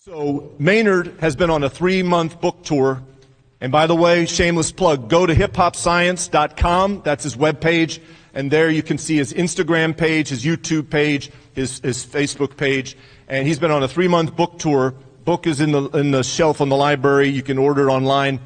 So Maynard has been on a 3-month book tour. And by the way, shameless plug, go to hiphopscience.com. That's his webpage. And there you can see his Instagram page, his YouTube page, his Facebook page. And he's been on a 3-month book tour. Book is in the shelf on the library. You can order it online.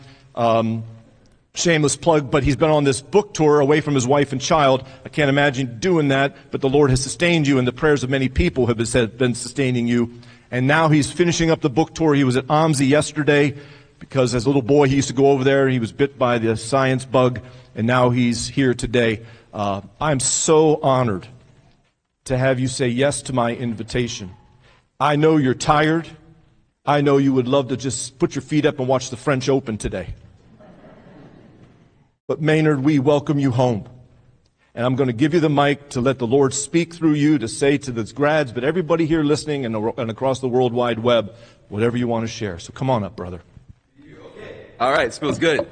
Shameless plug, but he's been on this book tour away from his wife and child. I can't imagine doing that, but the Lord has sustained you, and the prayers of many people have been sustaining you. And now he's finishing up the book tour. He was at OMSI yesterday because as a little boy he used to go over there. He was bit by the science bug, and now he's here today. I'm so honored to have you say yes to my invitation. I know you're tired. I know you would love to just put your feet up and watch the French Open today. But Maynard, we welcome you home. And I'm going to give you the mic to let the Lord speak through you to say to the grads, but everybody here listening and across the World Wide Web, whatever you want to share. So come on up, brother. All right, this feels good.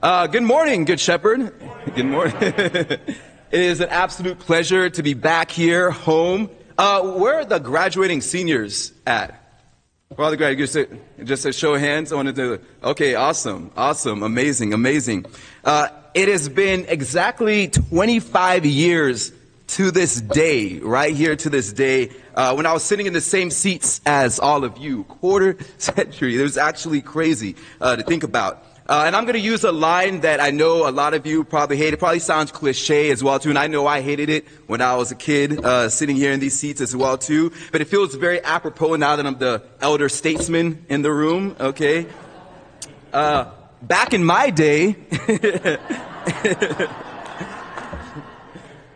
Good morning, Good Shepherd. Good morning. It is an absolute pleasure to be back here, home. Where are the graduating seniors at? Where are the graduates? Just a show of hands. I wanted to. Okay, awesome, amazing. It has been exactly 25 years to this day, right here to this day, when I was sitting in the same seats as all of you. Quarter century. It was actually crazy to think about. And I'm going to use a line that I know a lot of you probably hate. It probably sounds cliche as well, too. And I know I hated it when I was a kid, sitting here in these seats as well, too. But it feels very apropos now that I'm the elder statesman in the room, okay? Back in my day,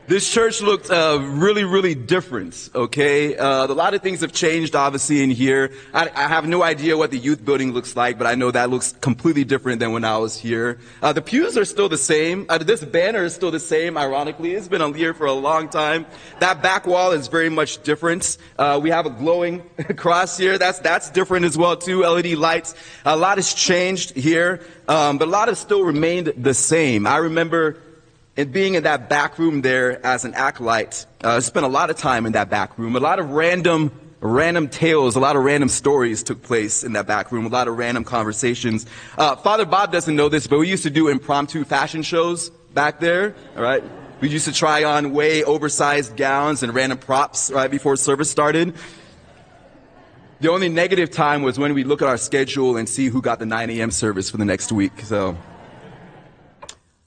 this church looked really different, okay? A lot of things have changed, obviously, in here. I have no idea what the youth building looks like, but I know that looks completely different than when I was here. The pews are still the same. This banner is still the same, ironically. It's been here for a long time. That back wall is very much different. We have a glowing cross here. That's different as well, too. LED lights. A lot has changed here, but a lot has still remained the same. I remember and being in that back room there as an acolyte, spent a lot of time in that back room. A lot of random tales, a lot of random stories took place in that back room, a lot of random conversations. Father Bob doesn't know this, but we used to do impromptu fashion shows back there, all right? We used to try on way oversized gowns and random props right before service started. The only negative time was when we look at our schedule and see who got the 9 a.m. service for the next week, so.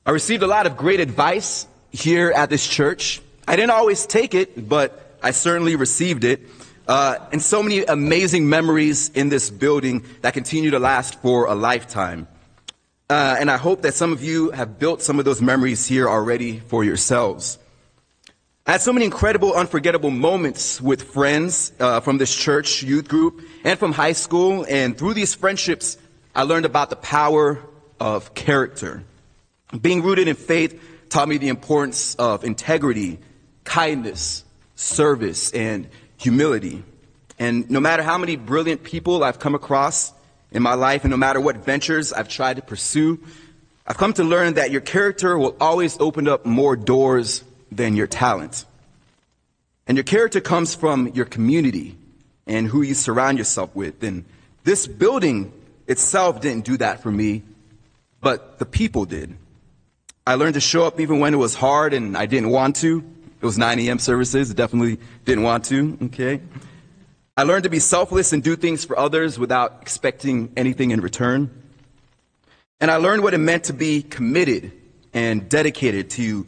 I received a lot of great advice here at this church. I didn't always take it, but I certainly received it. And so many amazing memories in this building that continue to last for a lifetime. And I hope that some of you have built some of those memories here already for yourselves. I had so many incredible, unforgettable moments with friends from this church youth group and from high school. And through these friendships, I learned about the power of character. Being rooted in faith taught me the importance of integrity, kindness, service, and humility. And no matter how many brilliant people I've come across in my life, and no matter what ventures I've tried to pursue, I've come to learn that your character will always open up more doors than your talent. And your character comes from your community and who you surround yourself with. And this building itself didn't do that for me, but the people did. I learned to show up even when it was hard and I didn't want to. It was 9 a.m. services. Definitely didn't want to, okay? I learned to be selfless and do things for others without expecting anything in return. And I learned what it meant to be committed and dedicated to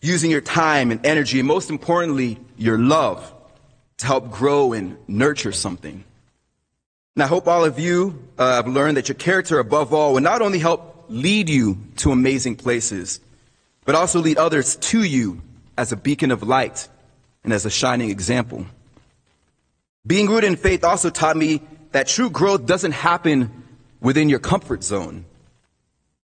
using your time and energy, and most importantly, your love to help grow and nurture something. And I hope all of you have learned that your character, above all, will not only help lead you to amazing places, but also lead others to you as a beacon of light and as a shining example. Being rooted in faith also taught me that true growth doesn't happen within your comfort zone.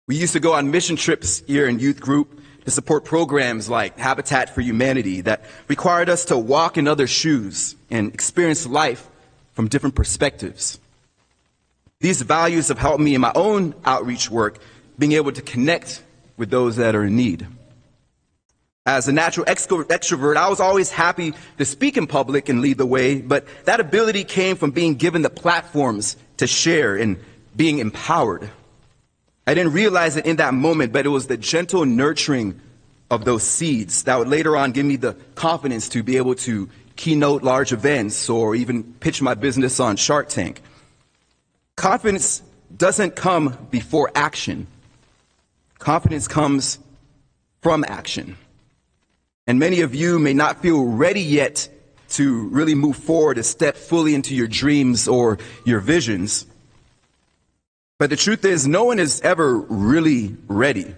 We used to go on mission trips here in youth group to support programs like Habitat for Humanity that required us to walk in others' shoes and experience life from different perspectives. These values have helped me in my own outreach work, being able to connect with those that are in need. As a natural extrovert, I was always happy to speak in public and lead the way, but that ability came from being given the platforms to share and being empowered. I didn't realize it in that moment, but it was the gentle nurturing of those seeds that would later on give me the confidence to be able to keynote large events or even pitch my business on Shark Tank. Confidence doesn't come before action. Confidence comes from action. And many of you may not feel ready yet to really move forward, to step fully into your dreams or your visions. But the truth is, no one is ever really ready.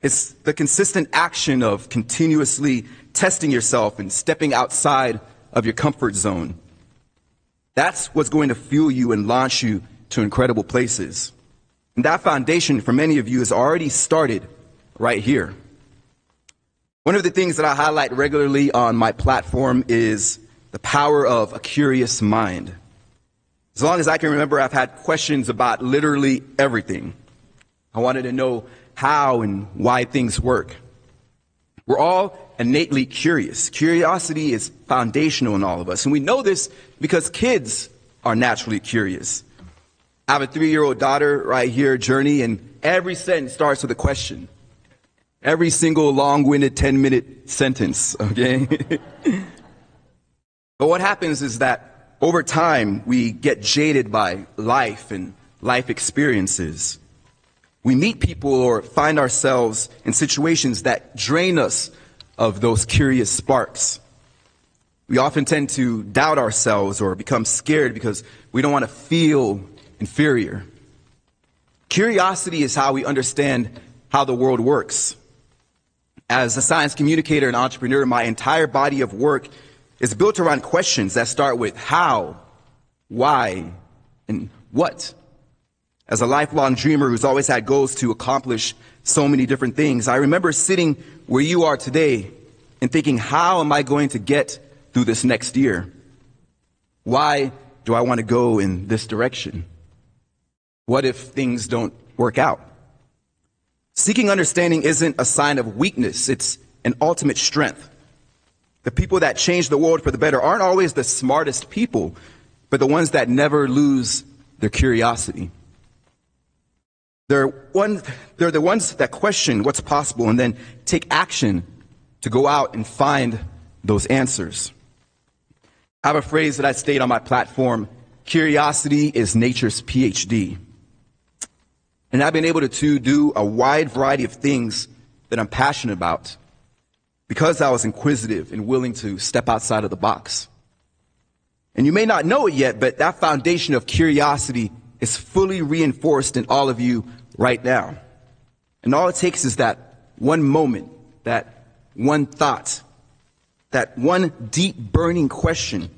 It's the consistent action of continuously testing yourself and stepping outside of your comfort zone. That's what's going to fuel you and launch you to incredible places. And that foundation for many of you has already started right here. One of the things that I highlight regularly on my platform is the power of a curious mind. As long as I can remember, I've had questions about literally everything. I wanted to know how and why things work. We're all innately curious. Curiosity is foundational in all of us. And we know this because kids are naturally curious. I have a 3-year-old daughter right here, Journey, and every sentence starts with a question. Every single long-winded 10-minute sentence, okay? But what happens is that over time, we get jaded by life and life experiences. We meet people or find ourselves in situations that drain us of those curious sparks. We often tend to doubt ourselves or become scared because we don't want to feel inferior. Curiosity is how we understand how the world works. As a science communicator and entrepreneur, my entire body of work is built around questions that start with how, why, and what. As a lifelong dreamer who's always had goals to accomplish so many different things, I remember sitting where you are today and thinking, how am I going to get through this next year? Why do I want to go in this direction? What if things don't work out? Seeking understanding isn't a sign of weakness, it's an ultimate strength. The people that change the world for the better aren't always the smartest people, but the ones that never lose their curiosity. They're the ones that question what's possible and then take action to go out and find those answers. I have a phrase that I state on my platform: curiosity is nature's PhD. And I've been able to do a wide variety of things that I'm passionate about because I was inquisitive and willing to step outside of the box. And you may not know it yet, but that foundation of curiosity is fully reinforced in all of you right now. And all it takes is that one moment, that one thought, that one deep burning question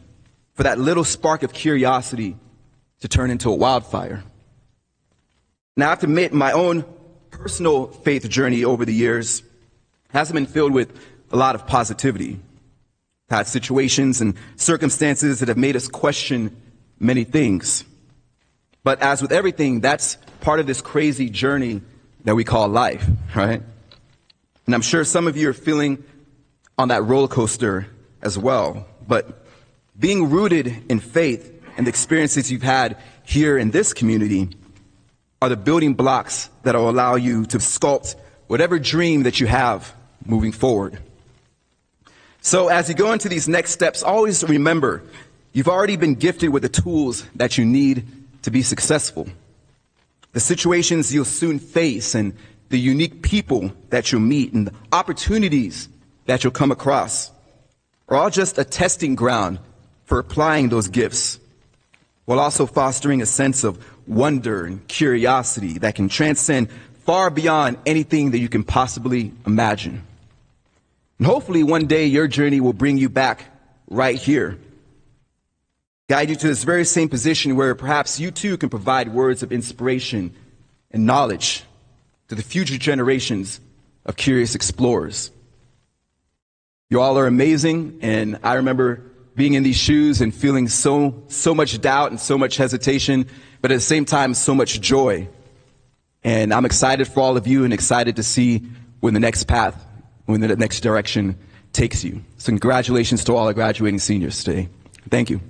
for that little spark of curiosity to turn into a wildfire. Now, I have to admit, my own personal faith journey over the years hasn't been filled with a lot of positivity. I've had situations and circumstances that have made us question many things. But as with everything, that's part of this crazy journey that we call life, right? And I'm sure some of you are feeling on that roller coaster as well. But being rooted in faith and the experiences you've had here in this community are the building blocks that will allow you to sculpt whatever dream that you have moving forward. So as you go into these next steps, always remember, you've already been gifted with the tools that you need to be successful. The situations you'll soon face and the unique people that you'll meet and the opportunities that you'll come across are all just a testing ground for applying those gifts, while also fostering a sense of wonder and curiosity that can transcend far beyond anything that you can possibly imagine. And hopefully one day your journey will bring you back right here, guide you to this very same position where perhaps you too can provide words of inspiration and knowledge to the future generations of curious explorers. You all are amazing, and I remember being in these shoes and feeling so much doubt and so much hesitation, but at the same time, so much joy. And I'm excited for all of you and excited to see where the next path when the next direction takes you. So congratulations to all our graduating seniors today. Thank you.